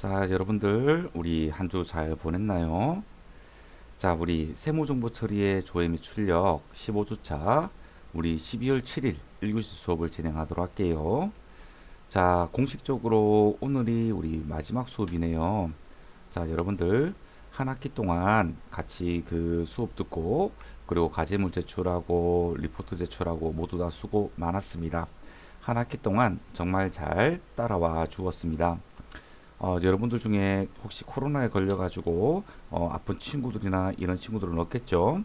자, 여러분들, 우리 한 주 잘 보냈나요? 자, 우리 세무정보 처리의 조회 및 출력 15주차, 우리 12월 7일 1교시 수업을 진행하도록 할게요. 자, 공식적으로 오늘이 우리 마지막 수업이네요. 자, 여러분들, 한 학기 동안 같이 그 수업 듣고, 그리고 과제물 제출하고, 리포트 제출하고, 모두 다 수고 많았습니다. 한 학기 동안 정말 잘 따라와 주었습니다. 여러분들 중에 혹시 코로나에 걸려가지고 아픈 친구들이나 이런 친구들은 없겠죠?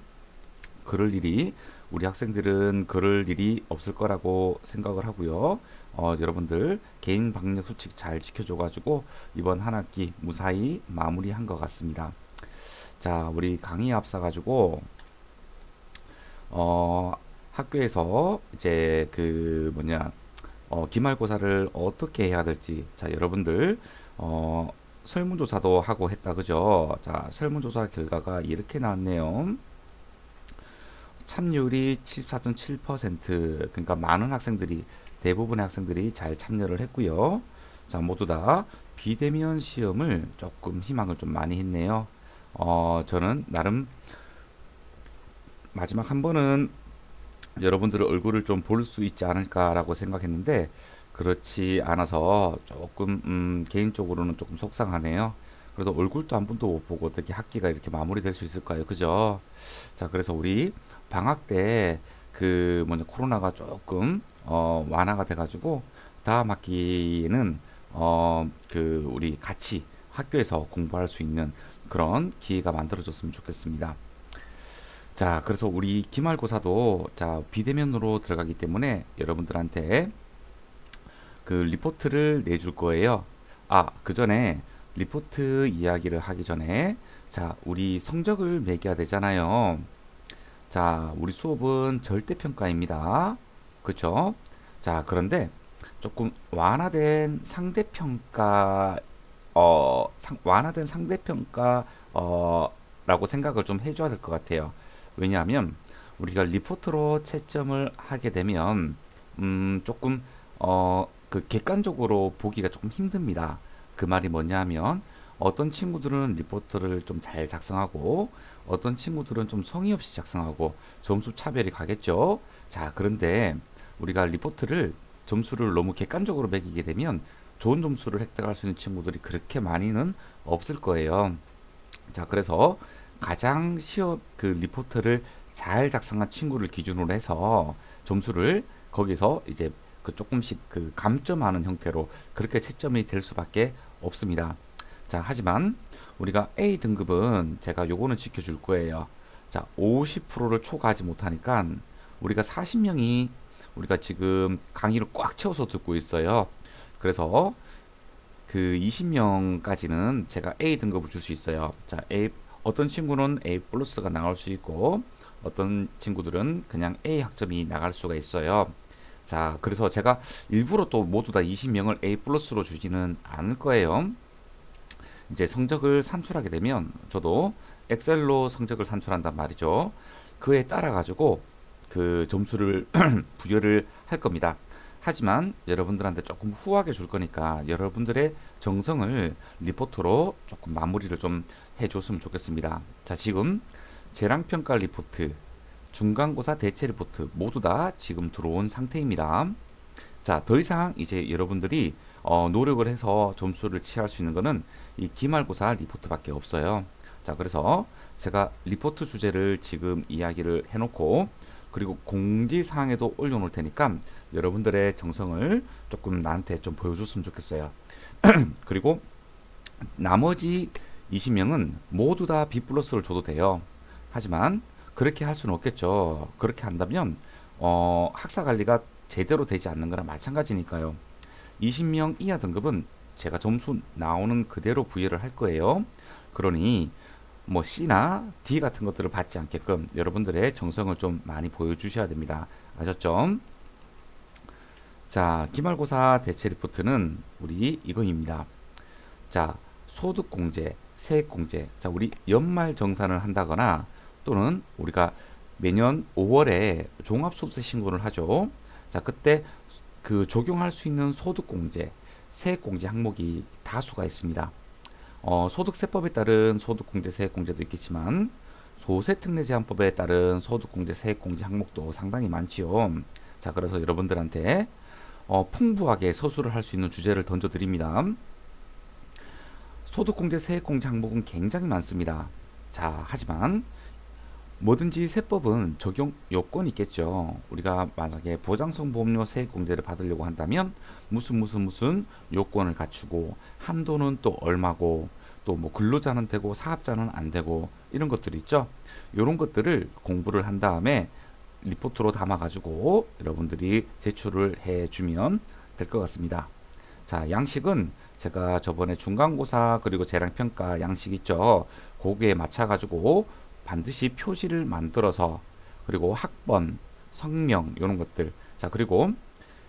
그럴 일이 우리 학생들은 그럴 일이 없을 거라고 생각을 하고요. 여러분들 개인 방역 수칙 잘 지켜줘가지고 이번 한 학기 무사히 마무리한 것 같습니다. 자, 우리 강의 앞서가지고 어, 학교에서 이제 그 뭐냐 기말고사를 어떻게 해야 될지, 자, 여러분들, 어, 설문조사도 하고 했다, 그죠? 자, 설문조사 결과가 이렇게 나왔네요. 참여율이 74.7%, 그러니까 많은 학생들이, 대부분의 학생들이 잘 참여를 했고요. 자, 모두 다 비대면 시험을 조금 희망을 좀 많이 했네요. 저는 나름 마지막 한 번은 여러분들의 얼굴을 좀 볼 수 있지 않을까라고 생각했는데 그렇지 않아서 조금 개인적으로는 조금 속상하네요. 그래도 얼굴도 한 번도 못 보고 어떻게 학기가 이렇게 마무리될 수 있을까요? 그죠? 자, 그래서 우리 방학 때 그 뭐냐 코로나가 조금 완화가 돼가지고 다음 학기에는 그 우리 같이 학교에서 공부할 수 있는 그런 기회가 만들어졌으면 좋겠습니다. 자, 그래서 우리 기말고사도 자, 비대면으로 들어가기 때문에 여러분들한테 그 리포트를 내줄 거예요. 아, 그 전에 리포트 이야기를 하기 전에 자, 우리 성적을 매겨야 되잖아요. 자, 우리 수업은 절대평가입니다. 그쵸? 자, 그런데 조금 완화된 상대평가, 완화된 상대평가, 라고 생각을 좀 해줘야 될 것 같아요. 왜냐하면 우리가 리포트로 채점을 하게 되면, 조금, 그 객관적으로 보기가 조금 힘듭니다. 그 말이 뭐냐 하면, 어떤 친구들은 리포트를 좀 잘 작성하고, 어떤 친구들은 좀 성의 없이 작성하고 점수 차별이 가겠죠. 자, 그런데 우리가 리포트를 점수를 너무 객관적으로 매기게 되면 좋은 점수를 획득할 수 있는 친구들이 그렇게 많이는 없을 거예요. 자, 그래서 가장 시험 그 리포트를 잘 작성한 친구를 기준으로 해서 점수를 거기서 이제 그 조금씩 그 감점하는 형태로 그렇게 채점이 될 수밖에 없습니다. 자, 하지만 우리가 A 등급은 제가 요거는 지켜줄 거예요. 자, 50%를 초과하지 못하니까 우리가 40명이 우리가 지금 강의를 꽉 채워서 듣고 있어요. 그래서 그 20명까지는 제가 A 등급을 줄 수 있어요. 자, 어떤 친구는 A 플러스가 나올 수 있고 어떤 친구들은 그냥 A 학점이 나갈 수가 있어요. 자, 그래서 제가 일부러 또 모두 다 20명을 A 플러스로 주지는 않을 거예요. 이제 성적을 산출하게 되면 저도 엑셀로 성적을 산출한단 말이죠. 그에 따라 가지고 그 점수를 부여를 할 겁니다. 하지만 여러분들한테 조금 후하게 줄 거니까 여러분들의 정성을 리포트로 조금 마무리를 좀 해줬으면 좋겠습니다. 자, 지금 재량평가 리포트, 중간고사 대체 리포트 모두 다 지금 들어온 상태입니다. 자, 더 이상 이제 여러분들이 노력을 해서 점수를 취할 수 있는 거는 이 기말고사 리포트밖에 없어요. 자, 그래서 제가 리포트 주제를 지금 이야기를 해놓고 그리고 공지사항에도 올려놓을 테니까 여러분들의 정성을 조금 나한테 좀 보여줬으면 좋겠어요. 그리고 나머지 20명은 모두 다 B 플러스를 줘도 돼요. 하지만 그렇게 할 수는 없겠죠. 그렇게 한다면 학사 관리가 제대로 되지 않는 거랑 마찬가지니까요. 20명 이하 등급은 제가 점수 나오는 그대로 부여를 할 거예요. 그러니 뭐 C나 D 같은 것들을 받지 않게끔 여러분들의 정성을 좀 많이 보여주셔야 됩니다. 아셨죠? 자, 기말고사 대체 리포트는 우리 이거입니다. 자, 소득공제, 세액공제. 자, 우리 연말정산을 한다거나 또는 우리가 매년 5월에 종합소득세 신고를 하죠. 자, 그때 그 적용할 수 있는 소득공제, 세액공제 항목이 다수가 있습니다. 소득세법에 따른 소득공제 세액공제도 있겠지만 소세특례제한법에 따른 소득공제 세액공제 항목도 상당히 많지요. 자, 그래서 여러분들한테 풍부하게 서술을 할 수 있는 주제를 던져드립니다. 소득공제 세액공제 항목은 굉장히 많습니다. 자, 하지만 뭐든지 세법은 적용 요건이 있겠죠. 우리가 만약에 보장성 보험료 세액공제를 받으려고 한다면 무슨 요건을 갖추고 한도는 또 얼마고 또 뭐 근로자는 되고 사업자는 안 되고 이런 것들이 있죠. 이런 것들을 공부를 한 다음에 리포트로 담아 가지고 여러분들이 제출을 해주면 될 것 같습니다. 자, 양식은 제가 저번에 중간고사 그리고 재량평가 양식 있죠. 거기에 맞춰 가지고 반드시 표시를 만들어서 그리고 학번, 성명 이런 것들. 자, 그리고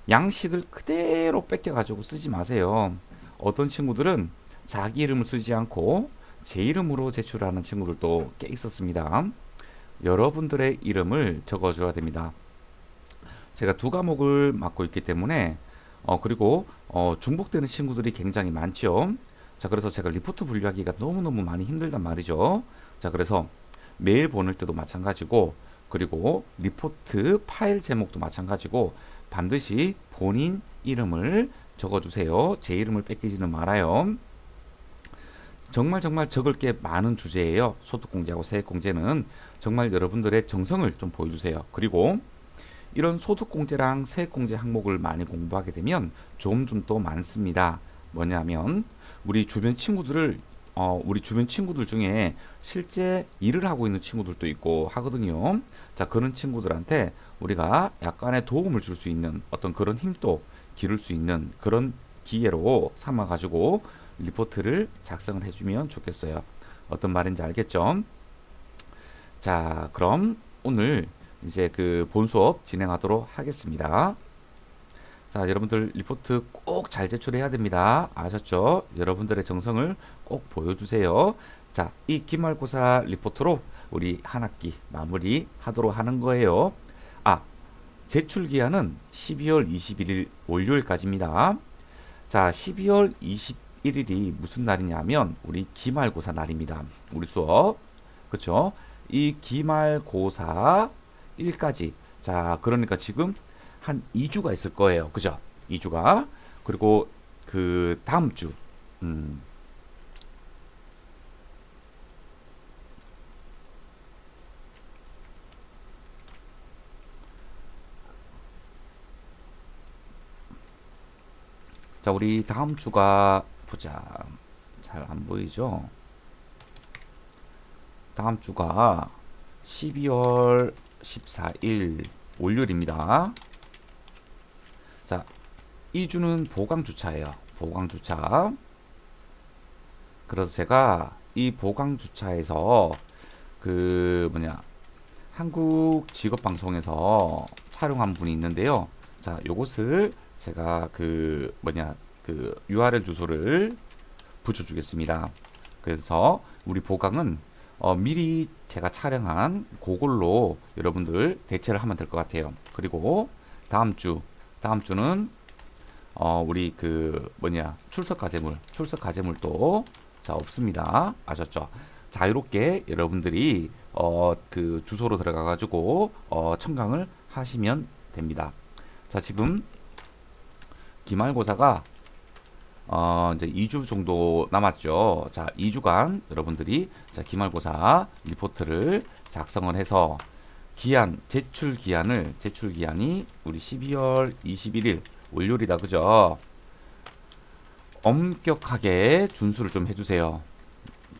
양식을 그대로 뺏겨 가지고 쓰지 마세요. 어떤 친구들은 자기 이름을 쓰지 않고 제 이름으로 제출하는 친구들도 꽤 있었습니다. 여러분들의 이름을 적어줘야 됩니다. 제가 두 과목을 맡고 있기 때문에 그리고 중복되는 친구들이 굉장히 많죠. 자, 그래서 제가 리포트 분류하기가 너무너무 많이 힘들단 말이죠. 자, 그래서 메일 보낼 때도 마찬가지고 그리고 리포트 파일 제목도 마찬가지고 반드시 본인 이름을 적어주세요. 제 이름을 뺏기지는 말아요. 정말 적을 게 많은 주제예요. 소득공제하고 세액공제는 정말 여러분들의 정성을 좀 보여주세요. 그리고 이런 소득공제랑 세액공제 항목을 많이 공부하게 되면 좋은 점도 많습니다. 뭐냐면 우리 주변 친구들 중에 실제 일을 하고 있는 친구들도 있고 하거든요. 자, 그런 친구들한테 우리가 약간의 도움을 줄 수 있는 어떤 그런 힘도 기를 수 있는 그런 기회로 삼아 가지고 리포트를 작성을 해주면 좋겠어요. 어떤 말인지 알겠죠? 자, 그럼 오늘 이제 그 본 수업 진행하도록 하겠습니다. 자, 여러분들 리포트 꼭 잘 제출해야 됩니다. 아셨죠? 여러분들의 정성을 꼭 보여주세요. 자, 이 기말고사 리포트로 우리 한 학기 마무리 하도록 하는 거예요. 아, 제출 기한은 12월 21일 월요일까지입니다. 자, 12월 21일이 무슨 날이냐면 우리 기말고사 날입니다. 우리 수업. 그쵸? 이 기말고사 일까지. 자, 그러니까 지금 한 2주가 있을 거예요. 그죠? 2주가. 그리고 그 다음 주. 음. 자, 우리 다음 주가 보자. 잘 안 보이죠? 다음 주가 12월 14일 월요일입니다. 자, 2주는 보강주차예요. 보강주차. 그래서 제가 이 보강주차에서 그 뭐냐 한국 직업방송에서 촬영한 분이 있는데요. 자, 요것을 제가 그 뭐냐 그 URL 주소를 붙여주겠습니다. 그래서 우리 보강은 미리 제가 촬영한 그걸로 여러분들 대체를 하면 될 것 같아요. 그리고 다음 주는 우리 그 뭐냐 출석 과제물도 자 없습니다. 아셨죠? 자유롭게 여러분들이 그 주소로 들어가 가지고 청강을 하시면 됩니다. 자, 지금 기말고사가 이제 2주 정도 남았죠. 자, 2주간 여러분들이 자, 기말고사 리포트를 작성을 해서 제출 기한이 우리 12월 21일 월요일이다. 그죠? 엄격하게 준수를 좀 해주세요.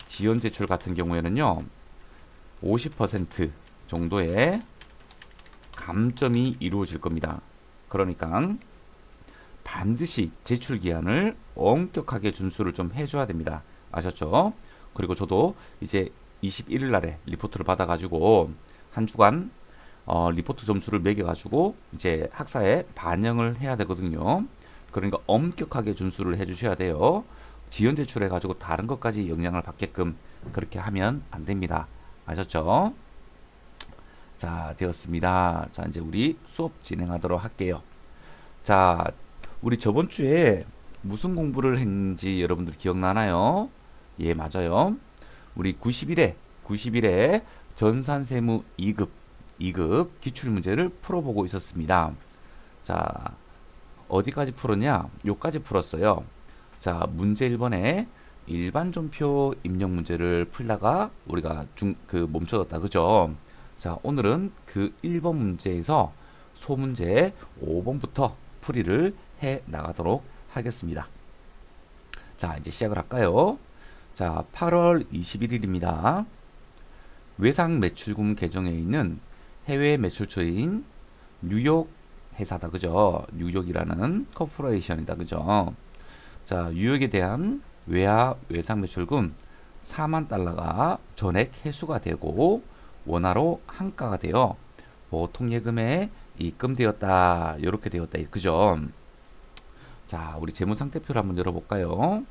지연 제출 같은 경우에는요, 50% 정도의 감점이 이루어질 겁니다. 그러니까 반드시 제출 기한을 엄격하게 준수를 좀 해줘야 됩니다. 아셨죠? 그리고 저도 이제 21일 날에 리포트를 받아가지고 한 주간 리포트 점수를 매겨가지고 이제 학사에 반영을 해야 되거든요. 그러니까 엄격하게 준수를 해주셔야 돼요. 지연 제출해가지고 다른 것까지 영향을 받게끔 그렇게 하면 안 됩니다. 아셨죠? 자, 되었습니다. 자, 이제 우리 수업 진행하도록 할게요. 자, 우리 저번 주에 무슨 공부를 했는지 여러분들 기억나나요? 예, 맞아요. 우리 90일에 전산세무 2급 기출문제를 풀어보고 있었습니다. 자, 어디까지 풀었냐? 요까지 풀었어요. 자, 문제 1번에 일반 점표 입력 문제를 풀다가 우리가 멈춰졌다. 그죠? 자, 오늘은 그 1번 문제에서 소문제 5번부터 풀이를 해 나가도록 하겠습니다. 자, 이제 시작을 할까요? 자, 8월 21일입니다. 외상 매출금 계정에 있는 해외 매출처인 뉴욕 회사다. 그죠? 뉴욕이라는 코퍼레이션이다. 그죠? 자, 뉴욕에 대한 외상 매출금 4만 달러가 전액 회수가 되고 원화로 환가가 되어 보통 예금에 입금되었다. 이렇게 되었다. 그죠? 자, 우리 재무상태표를 한번 열어볼까요?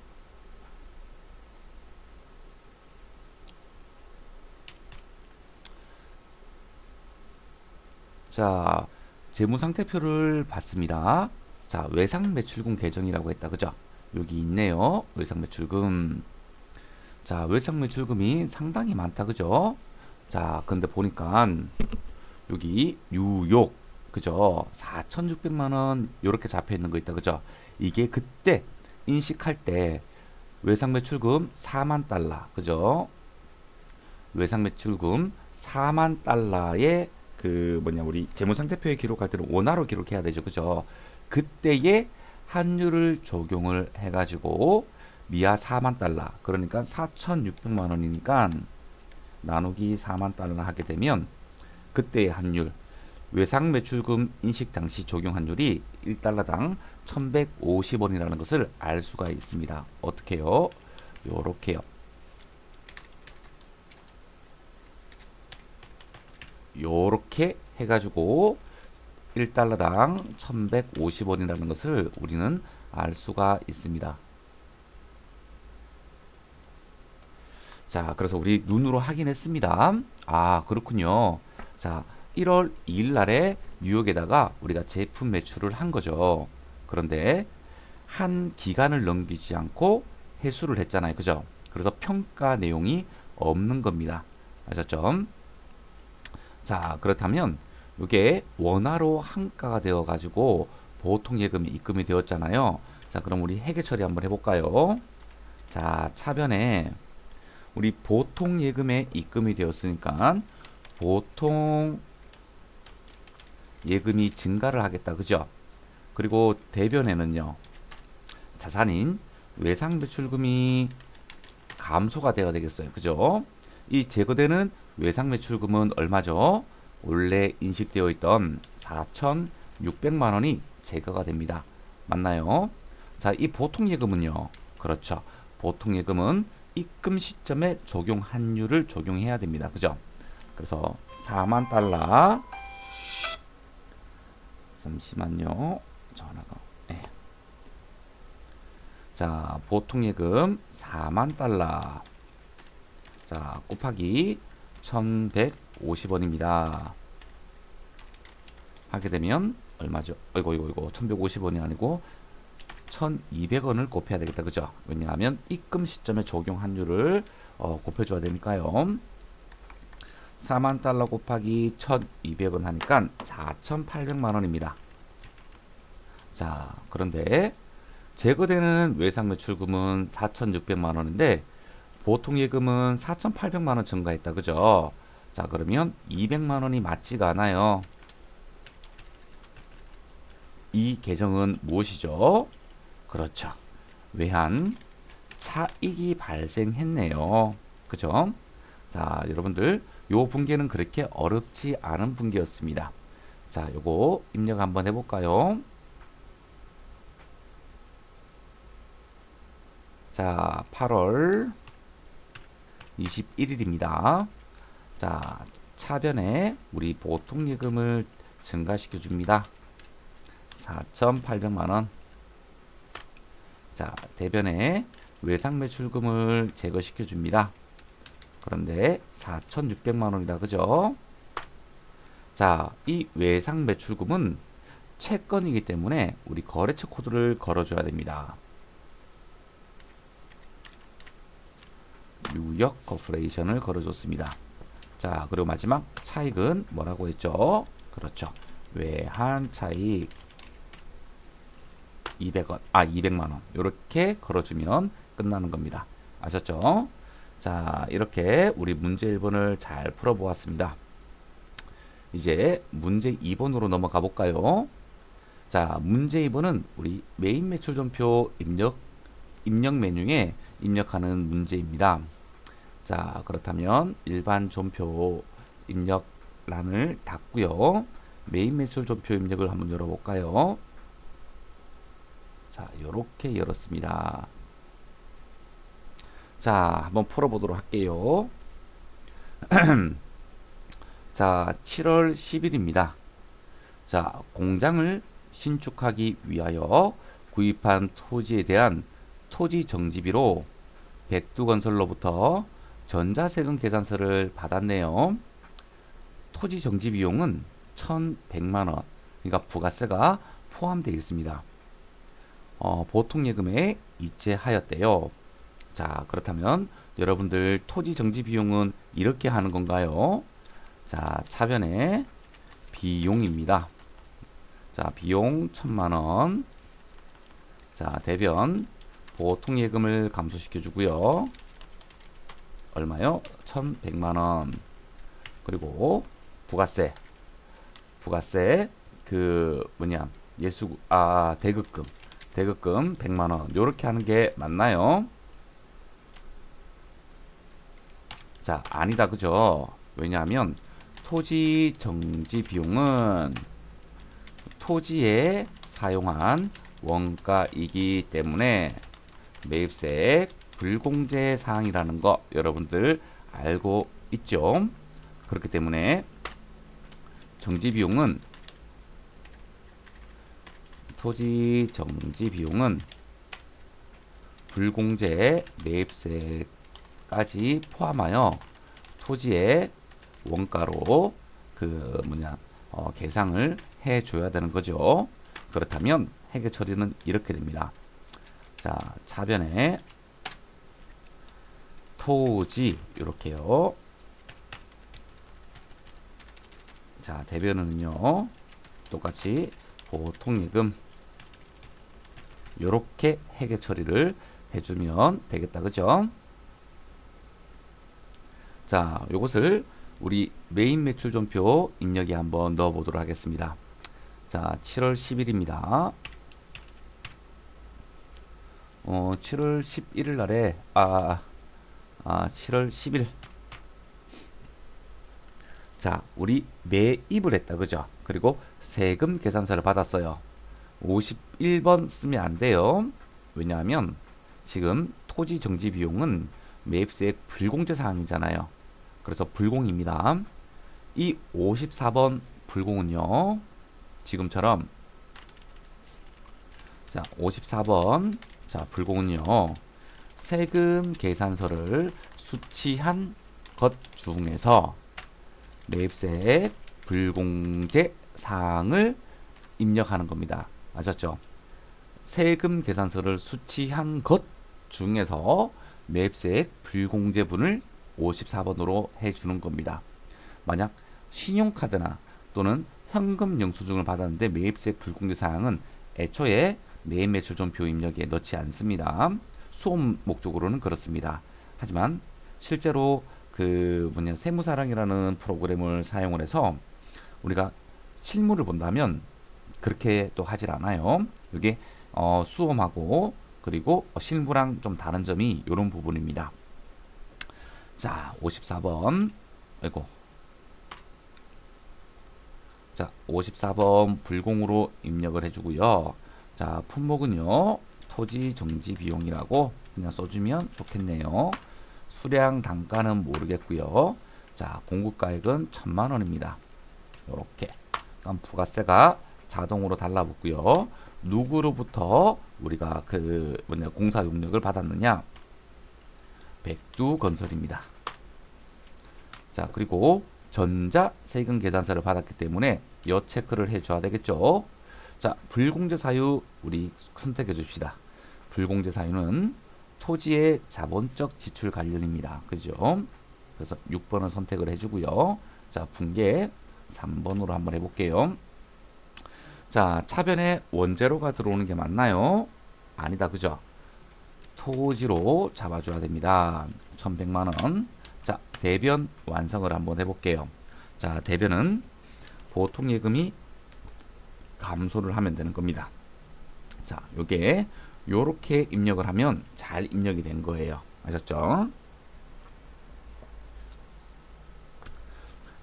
자, 재무상태표를 봤습니다. 자, 외상매출금 계정이라고 했다. 그죠? 여기 있네요. 외상매출금. 자, 외상매출금이 상당히 많다. 그죠? 자, 근데 보니까 여기 뉴욕. 그죠? 4,600만 원 이렇게 잡혀 있는 거 있다. 그죠? 이게 그때 인식할 때 외상매출금 4만 달러. 그죠? 외상매출금 4만 달러의 우리 재무상태표에 기록할 때는 원화로 기록해야 되죠. 그죠? 그때의 환율을 적용을 해가지고 미아 4만 달러. 그러니까 4,600만 원이니까 나누기 4만 달러 하게 되면 그때의 환율 외상매출금 인식 당시 적용 환율이 1달러당 1,150원이라는 것을 알 수가 있습니다. 어떻게요? 요렇게요. 요렇게 해가지고 1달러당 1,150원이라는 것을 우리는 알 수가 있습니다. 자, 그래서 우리 눈으로 확인했습니다. 아, 그렇군요. 자, 1월 2일 날에 뉴욕에다가 우리가 제품 매출을 한 거죠. 그런데 한 기간을 넘기지 않고 회수를 했잖아요. 그죠? 그래서 평가 내용이 없는 겁니다. 아셨죠? 자, 그렇다면 이게 원화로 환가가 되어 가지고 보통 예금이 입금이 되었잖아요. 자, 그럼 우리 회계 처리 한번 해볼까요? 자, 차변에 우리 보통 예금에 입금이 되었으니까 보통 예금이 증가를 하겠다. 그죠? 그리고 대변에는요. 자산인 외상 매출금이 감소가 되어야 되겠어요. 그죠? 이 제거되는 외상 매출금은 얼마죠? 원래 인식되어 있던 4,600만 원이 제거가 됩니다. 맞나요? 자, 이 보통 예금은요. 그렇죠. 보통 예금은 입금 시점에 적용 환율을 적용해야 됩니다. 그죠? 그래서 4만 달러. 잠시만요. 전화가. 네. 자, 보통 예금 4만 달러. 자, 곱하기 1,150원입니다. 하게 되면 얼마죠? 이거 1,150원이 아니고 1,200원을 곱해야 되겠다. 그죠? 왜냐하면 입금 시점에 적용 환율을 곱해줘야 되니까요. 4만 달러 곱하기 1,200원 하니까 4,800만 원입니다. 자, 그런데 제거되는 외상 매출금은 4,600만 원인데 보통 예금은 4,800만 원 증가했다. 그죠? 자, 그러면 200만 원이 맞지가 않아요. 이 계정은 무엇이죠? 그렇죠. 외환 차익이 발생했네요. 그죠? 자, 여러분들 요 분계는 그렇게 어렵지 않은 분계였습니다. 자, 요거 입력 한번 해볼까요? 자, 8월 21일입니다. 자, 차변에 우리 보통 예금을 증가시켜 줍니다. 4,800만 원. 자, 대변에 외상 매출금을 제거시켜 줍니다. 그런데 4,600만 원이다. 그죠? 자, 이 외상 매출금은 채권이기 때문에 우리 거래처 코드를 걸어줘야 됩니다. 구역 코퍼레이션을 걸어줬습니다. 자, 그리고 마지막 차익은 뭐라고 했죠? 그렇죠. 외환 차익 200원, 200만 원. 이렇게 걸어주면 끝나는 겁니다. 아셨죠? 자, 이렇게 우리 문제 1번을 잘 풀어보았습니다. 이제 문제 2번으로 넘어가 볼까요? 자, 문제 2번은 우리 메인 매출 전표 입력 메뉴에 입력하는 문제입니다. 자, 그렇다면 일반 전표 입력란을 닫고요. 메인 매출 전표 입력을 한번 열어볼까요? 자, 이렇게 열었습니다. 자, 한번 풀어보도록 할게요. 자, 7월 10일입니다. 자, 공장을 신축하기 위하여 구입한 토지에 대한 토지 정지비로 백두건설로부터 전자세금 계산서를 받았네요. 토지 정지 비용은 1,100만 원, 그러니까 부가세가 포함되어 있습니다. 보통 예금에 이체하였대요. 자, 그렇다면 여러분들 토지 정지 비용은 이렇게 하는 건가요? 자, 차변에 비용입니다. 자, 비용 1,000만 원. 자, 대변 보통 예금을 감소시켜 주고요. 얼마요? 1,100만 원. 그리고 부가세 그 뭐냐 대급금 100만 원. 요렇게 하는 게 맞나요? 자, 아니다. 그죠? 왜냐하면 토지 정지 비용은 토지에 사용한 원가이기 때문에 매입세 불공제 사항이라는 거 여러분들 알고 있죠? 그렇기 때문에 토지 정지 비용은 불공제 매입세까지 포함하여 토지의 원가로 계상을 해줘야 되는 거죠. 그렇다면 해계 처리는 이렇게 됩니다. 자, 차변에 토지 이렇게요. 자, 대변은요 똑같이 보통예금 이렇게 해계 처리를 해주면 되겠다. 그죠? 자, 요것을 우리 메인 매출 전표 입력에 한번 넣어 보도록 하겠습니다. 자, 7월 10일입니다. 7월 11일 날에 7월 10일. 자, 우리 매입을 했다. 그죠? 그리고 세금 계산서를 받았어요. 51번 쓰면 안 돼요. 왜냐하면 지금 토지 정지 비용은 매입세액 불공제 사항이잖아요. 그래서 불공입니다. 이 54번 불공은요. 지금처럼 자, 54번 자, 불공은요. 세금 계산서를 수취한 것 중에서 매입세액 불공제 사항을 입력하는 겁니다. 아셨죠? 세금 계산서를 수취한 것 중에서 매입세액 불공제분을 54번으로 해주는 겁니다. 만약 신용카드나 또는 현금 영수증을 받았는데 매입세액 불공제 사항은 애초에 매입 매출 전표 입력에 넣지 않습니다. 수업 목적으로는 그렇습니다. 하지만 실제로 세무사랑이라는 프로그램을 사용을 해서 우리가 실물을 본다면 그렇게 또 하질 않아요. 이게 수험하고 그리고 실무랑 좀 다른 점이 이런 부분입니다. 자, 54번 자, 54번 불공으로 입력을 해주고요. 자, 품목은요 토지 정지 비용이라고 그냥 써주면 좋겠네요. 수량 단가는 모르겠고요. 자, 공급가액은 1,000만 원입니다. 요렇게. 그럼 부가세가 자동으로 달라붙고요. 누구로부터 우리가 공사 용역을 받았느냐? 백두건설입니다. 자, 그리고 전자 세금 계산서를 받았기 때문에 여 체크를 해줘야 되겠죠. 자, 불공제 사유 우리 선택해 줍시다. 불공제 사유는 토지의 자본적 지출 관련입니다. 그죠? 그래서 6번을 선택을 해주고요. 자, 분계 3번으로 한번 해볼게요. 자, 차변에 원재료가 들어오는 게 맞나요? 아니다. 그죠? 토지로 잡아줘야 됩니다. 1100만원. 자, 대변 완성을 한번 해볼게요. 자, 대변은 보통 예금이 감소를 하면 되는 겁니다. 자, 요게 요렇게 입력을 하면 잘 입력이 된 거예요. 아셨죠?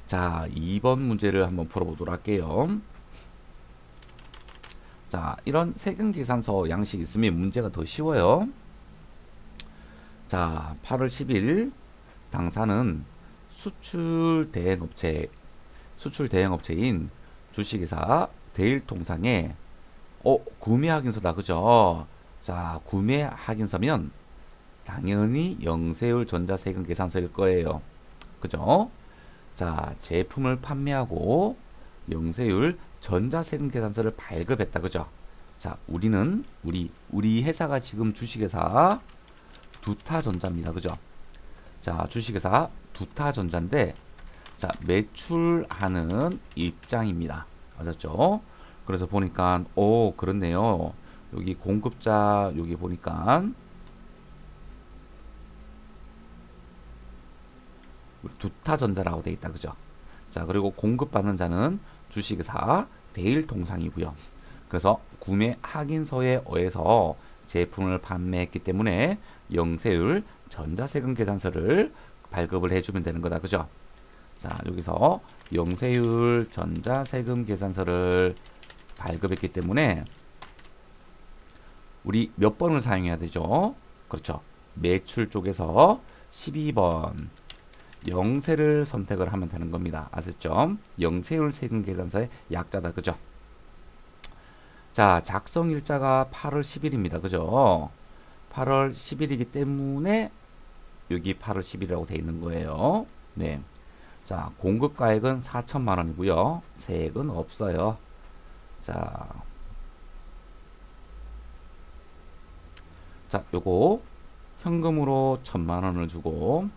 자, 2번 문제를 한번 풀어보도록 할게요. 자, 이런 세금 계산서 양식 있으면 문제가 더 쉬워요. 자, 8월 10일 당사는 수출 대행업체인 주식회사 대일통상에 구매 확인서다. 그죠? 자, 구매 확인서면 당연히 영세율 전자세금 계산서일 거예요. 그죠? 자, 제품을 판매하고 영세율 전자세금 계산서를 발급했다. 그죠? 자, 우리 회사가 지금 주식회사 두타전자입니다. 그죠? 자, 주식회사 두타전자인데, 자, 매출하는 입장입니다. 맞았죠? 그래서 보니까, 그렇네요. 여기 공급자, 여기 보니까, 두타전자라고 되어 있다. 그죠? 자, 그리고 공급받는 자는 주식회사 대일통상이고요. 그래서 구매 확인서에 의해서 제품을 판매했기 때문에 영세율 전자세금 계산서를 발급을 해주면 되는 거다. 그죠? 자, 여기서 영세율 전자세금 계산서를 발급했기 때문에 우리 몇 번을 사용해야 되죠? 그렇죠. 매출 쪽에서 12번 영세를 선택을 하면 되는 겁니다. 아셨죠? 영세율 세금 계산서의 약자다. 그죠? 자, 작성 일자가 8월 10일입니다. 그죠? 8월 10일이기 때문에 여기 8월 10일이라고 되어 있는 거예요. 네. 자, 공급가액은 4천만 원이고요. 세액은 없어요. 자, 요거 현금으로 1,000만 원을 주고,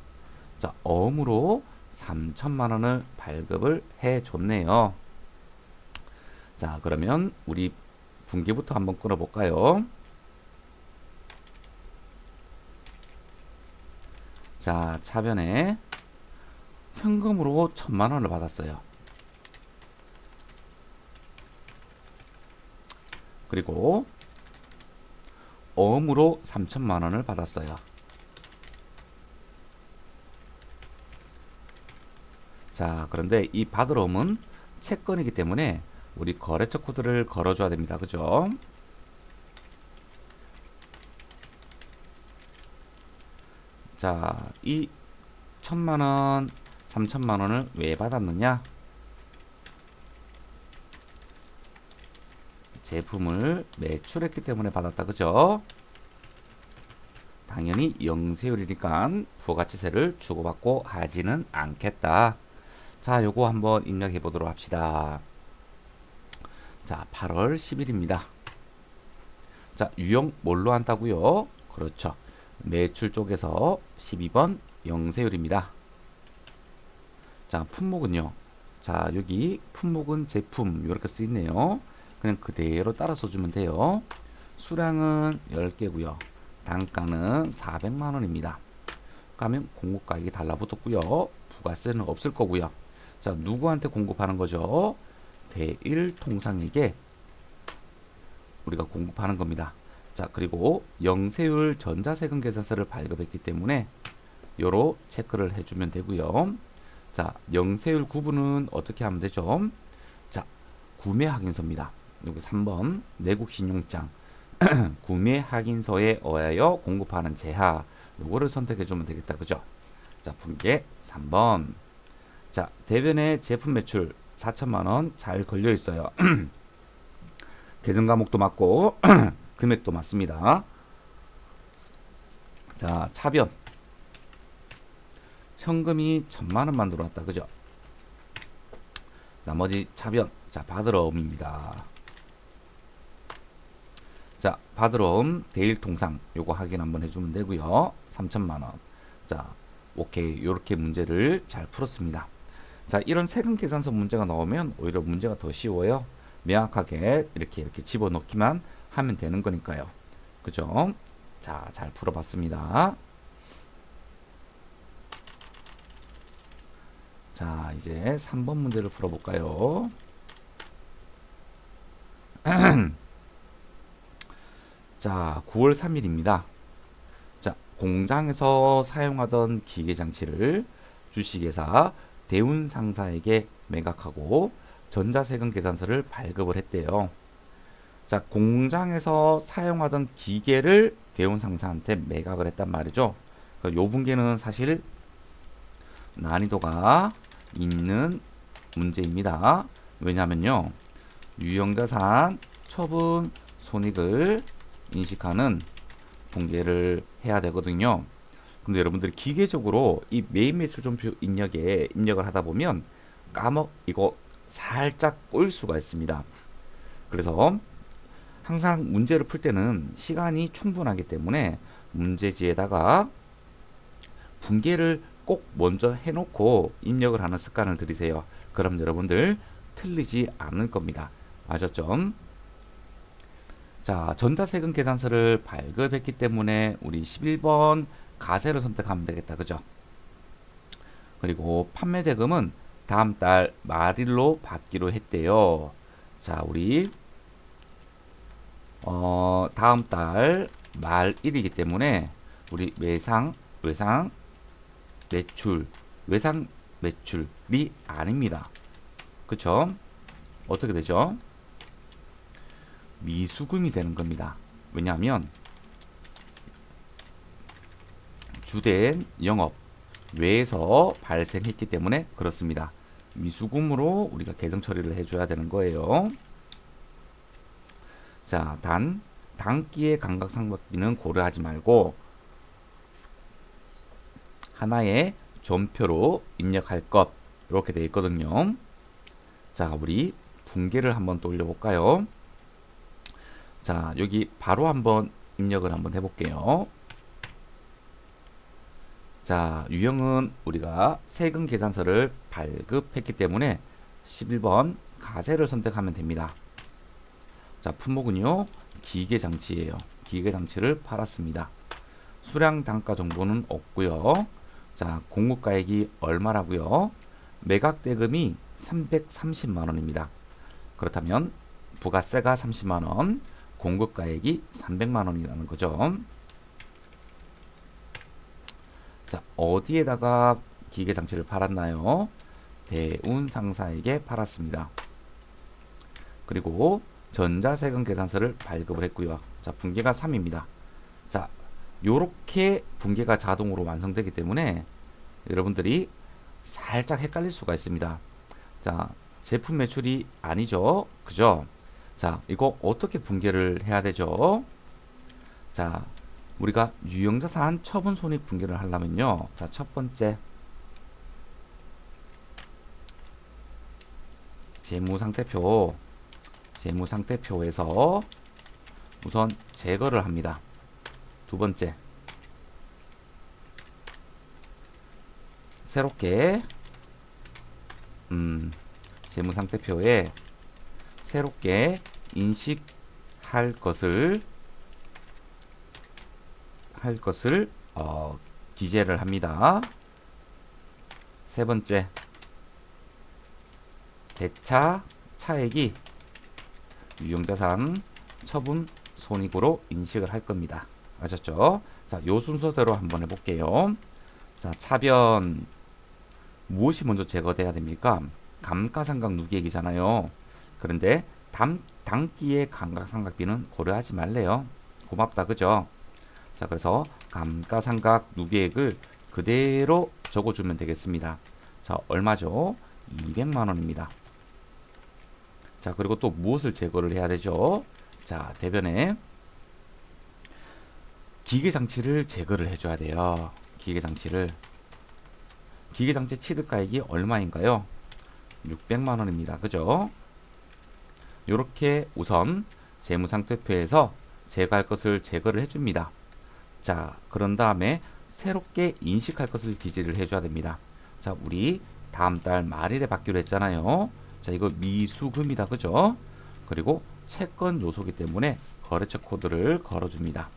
자, 어음으로 3천만 원을 발급을 해 줬네요. 자, 그러면 우리 분기부터 한번 끊어 볼까요? 자, 차변에 현금으로 1,000만 원을 받았어요. 그리고 어음으로 3천만 원을 받았어요. 자, 그런데 이 받을 어음은 채권이기 때문에 우리 거래처 코드를 걸어줘야 됩니다. 그죠? 자, 이 1,000만 원, 3천만 원을 왜 받았느냐? 제품을 매출했기 때문에 받았다. 그죠? 당연히 영세율이니까 부가가치세를 주고받고 하지는 않겠다. 자, 요거 한번 입력해 보도록 합시다. 자, 8월 10일입니다. 자, 유형 뭘로 한다고요? 그렇죠. 매출 쪽에서 12번 영세율입니다. 자, 품목은요. 자, 여기 품목은 제품 이렇게 쓰 있네요. 그냥 그대로 따라서 주면 돼요. 수량은 10개고요. 단가는 400만 원입니다. 가면 공급가격이 달라붙었고요. 부가세는 없을 거고요. 자, 누구한테 공급하는 거죠? 대일통상에게 우리가 공급하는 겁니다. 자, 그리고 영세율 전자세금 계산서를 발급했기 때문에 요로 체크를 해주면 되고요. 자, 영세율 구분은 어떻게 하면 되죠? 자, 구매 확인서입니다. 여기 3번 내국 신용장 구매 확인서에 의하여 공급하는 제하, 요거를 선택해 주면 되겠다. 그죠? 자, 분계 3번. 자, 대변의 제품 매출 4천만 원 잘 걸려 있어요. 계정 과목도 맞고 금액도 맞습니다. 자, 차변 현금이 1,000만 원만 들어왔다. 그죠? 나머지 차변, 자, 받으러 옵니다. 자, 받으러 온 대일 통상 요거 확인 한번 해주면 되고요. 3천만 원. 자, 오케이. 요렇게 문제를 잘 풀었습니다. 자, 이런 세금 계산서 문제가 나오면 오히려 문제가 더 쉬워요. 명확하게 이렇게 집어넣기만 하면 되는 거니까요. 그죠? 자, 잘 풀어봤습니다. 자, 이제 3번 문제를 풀어볼까요? 자, 9월 3일입니다. 자, 공장에서 사용하던 기계 장치를 주식회사 대운 상사에게 매각하고 전자세금 계산서를 발급을 했대요. 자, 공장에서 사용하던 기계를 대운 상사한테 매각을 했단 말이죠. 요 분계는 사실 난이도가 있는 문제입니다. 왜냐하면요, 유형자산 처분 손익을 인식하는 분계를 해야 되거든요. 근데 여러분들이 기계적으로 이 메인 매출점표 입력에 입력을 하다 보면 이거 살짝 꼬일 수가 있습니다. 그래서 항상 문제를 풀 때는 시간이 충분하기 때문에 문제지에다가 분계를 꼭 먼저 해놓고 입력을 하는 습관을 들이세요. 그럼 여러분들 틀리지 않을 겁니다. 아셨죠? 자, 전자세금 계산서를 발급했기 때문에 우리 11번 가세를 선택하면 되겠다. 그죠? 그리고 판매 대금은 다음 달 말일로 받기로 했대요. 자, 우리 다음 달 말일이기 때문에 우리 외상 매출이 아닙니다. 그쵸? 어떻게 되죠? 미수금이 되는 겁니다. 왜냐하면 주된 영업 외에서 발생했기 때문에 그렇습니다. 미수금으로 우리가 계정 처리를 해줘야 되는 거예요. 자, 단기의 감가상각비는 고려하지 말고 하나의 전표로 입력할 것 이렇게 되어 있거든요. 자, 우리 분계를 한번 또 올려볼까요? 자, 여기 바로 한번 입력을 한번 해볼게요. 자, 유형은 우리가 세금 계산서를 발급했기 때문에 11번 가세를 선택하면 됩니다. 자, 품목은요, 기계장치예요. 기계장치를 팔았습니다. 수량 단가 정보는 없고요. 자, 공급가액이 얼마라고요? 매각 대금이 330만 원입니다. 그렇다면 부가세가 30만 원, 공급가액이 300만 원이라는 거죠. 자, 어디에다가 기계장치를 팔았나요? 대운 상사에게 팔았습니다. 그리고 전자세금 계산서를 발급을 했고요. 자, 분계가 3입니다. 자, 요렇게 분계가 자동으로 완성되기 때문에 여러분들이 살짝 헷갈릴 수가 있습니다. 자, 제품 매출이 아니죠. 그죠? 자, 이거 어떻게 분계를 해야 되죠? 자, 우리가 유형자산 처분 손익 분계를 하려면요. 자, 첫 번째 재무상태표에서 우선 제거를 합니다. 두 번째, 새롭게 재무상태표에 새롭게 인식할 것을 기재를 합니다. 세 번째, 대차 차액이 유형자산 처분 손익으로 인식을 할 겁니다. 아셨죠? 자, 요 순서대로 한번 해볼게요. 자, 차변 무엇이 먼저 제거돼야 됩니까? 감가상각 누계액이잖아요. 그런데 단기의 감가상각비는 고려하지 말래요. 고맙다, 그죠? 자, 그래서 감가상각 누계액을 그대로 적어주면 되겠습니다. 자, 얼마죠? 200만 원입니다. 자, 그리고 또 무엇을 제거를 해야 되죠? 자, 대변에 기계장치를 제거를 해줘야 돼요. 기계장치 취득가액이 얼마인가요? 600만 원입니다. 그죠? 요렇게 우선 재무상태표에서 제거할 것을 제거를 해줍니다. 자, 그런 다음에 새롭게 인식할 것을 기재를 해줘야 됩니다. 자, 우리 다음 달 말일에 받기로 했잖아요. 자, 이거 미수금이다. 그죠? 그리고 채권 요소기 때문에 거래처 코드를 걸어줍니다.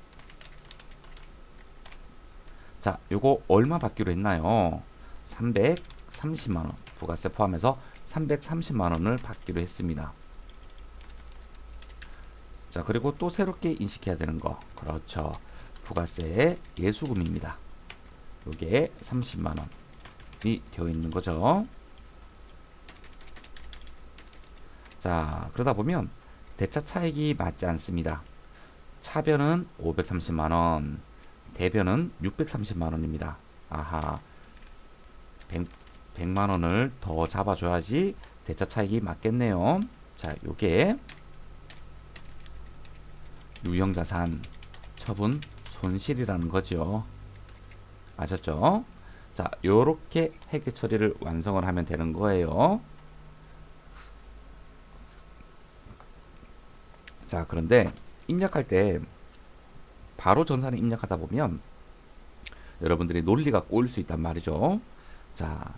자, 요거 얼마 받기로 했나요? 330만원. 부가세 포함해서 330만원을 받기로 했습니다. 자, 그리고 또 새롭게 인식해야 되는 거. 그렇죠. 부가세 예수금입니다. 요게 30만원이 되어 있는 거죠. 자, 그러다 보면 대차 차익이 맞지 않습니다. 차변은 530만원, 대변은 630만원입니다. 아하, 100, 만원을 더 잡아줘야지 대차 차익이 맞겠네요. 자, 요게 유형자산 처분 손실이라는 거죠. 아셨죠? 자, 요렇게 회계 처리를 완성을 하면 되는 거예요. 자, 그런데 입력할 때 바로 전산에 입력하다 보면 여러분들이 논리가 꼬일 수 있단 말이죠. 자,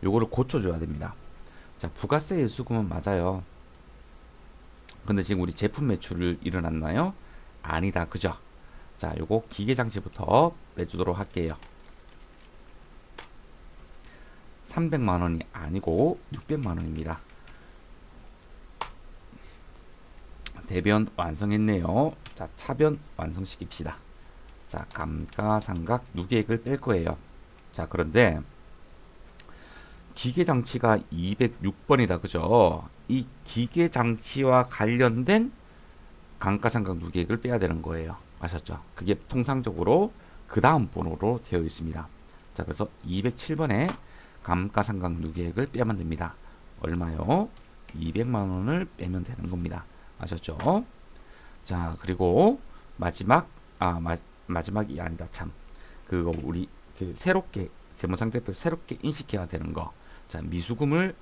요거를 고쳐줘야 됩니다. 자, 부가세 예수금은 맞아요. 근데 지금 우리 제품 매출을 일어났나요? 아니다. 그죠? 자, 요거 기계장치부터 빼주도록 할게요. 300만원이 아니고 600만원입니다. 대변 완성했네요. 자, 차변 완성시킵시다. 자, 감가상각 누계액을 뺄 거예요. 자, 그런데 기계장치가 206번이다. 그죠? 이 기계장치와 관련된 감가상각 누계액을 빼야 되는 거예요. 아셨죠? 그게 통상적으로 그 다음 번호로 되어 있습니다. 자, 그래서 207번에 감가상각 누계액을 빼면 됩니다. 얼마요? 200만원을 빼면 되는 겁니다. 아셨죠? 자, 그리고 마지막, 마지막이 아니다. 참. 그거 우리 그 새롭게, 재무상태표 새롭게 인식해야 되는 거. 자, 미수금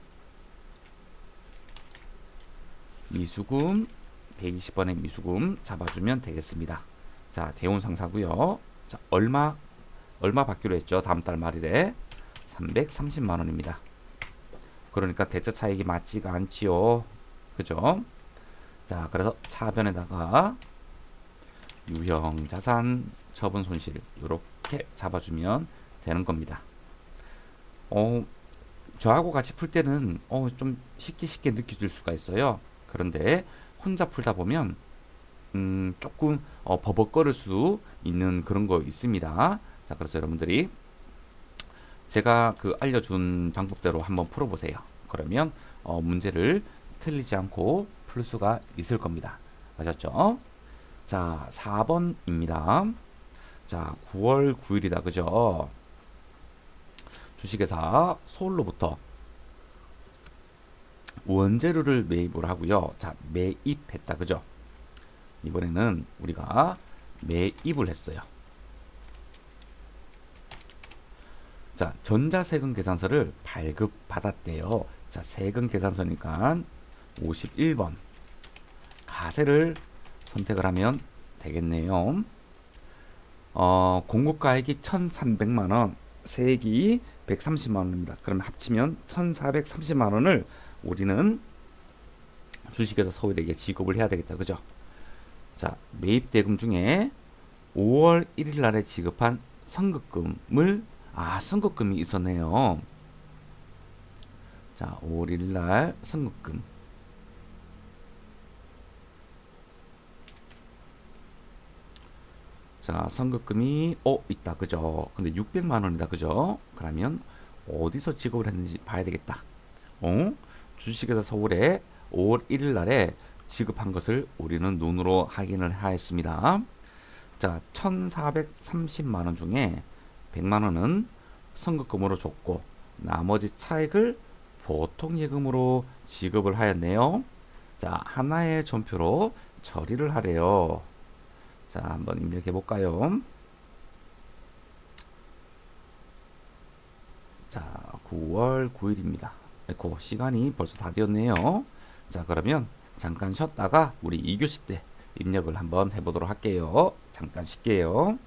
120번의 미수금 잡아주면 되겠습니다. 자, 대운상사고요. 자, 얼마 받기로 했죠? 다음 달 말일에 330만원입니다. 그러니까 대차 차익이 맞지가 않지요. 그죠? 자, 그래서 차변에다가 유형 자산 처분 손실 이렇게 잡아주면 되는 겁니다. 저하고 같이 풀 때는 좀 쉽게 느껴질 수가 있어요. 그런데 혼자 풀다 보면 조금 버벅거릴 수 있는 그런 거 있습니다. 자, 그래서 여러분들이 제가 그 알려준 방법대로 한번 풀어보세요. 그러면 문제를 틀리지 않고 풀 수가 있을 겁니다. 아셨죠? 자, 4번입니다. 자, 9월 9일이다. 그죠? 주식회사 서울로부터 원재료를 매입을 하고요. 자, 매입했다. 그죠? 이번에는 우리가 매입을 했어요. 자, 전자세금 계산서를 발급받았대요. 자, 세금 계산서니까 51번 가세를 선택을 하면 되겠네요. 공급가액이 1,300만원, 세액이 130만원입니다. 그럼 합치면 1,430만원을 우리는 주식회사 서울에게 지급을 해야 되겠다. 그죠? 자, 매입 대금 중에 5월 1일 날에 지급한 선급금을 선급금이 있었네요. 자, 5월 1일 날 선급금. 자, 선급금이 있다. 그죠? 근데 600만 원이다. 그죠? 그러면 어디서 지급을 했는지 봐야 되겠다. 주식회사 서울에 5월 1일 날에 지급한 것을 우리는 눈으로 확인을 하였습니다. 자, 1,430만 원 중에 100만 원은 선급금으로 줬고 나머지 차액을 보통예금으로 지급을 하였네요. 자, 하나의 전표로 처리를 하래요. 자, 한번 입력해 볼까요? 자, 9월 9일입니다. 시간이 벌써 다 되었네요. 자, 그러면 잠깐 쉬었다가 우리 2교시 때 입력을 한번 해보도록 할게요. 잠깐 쉴게요.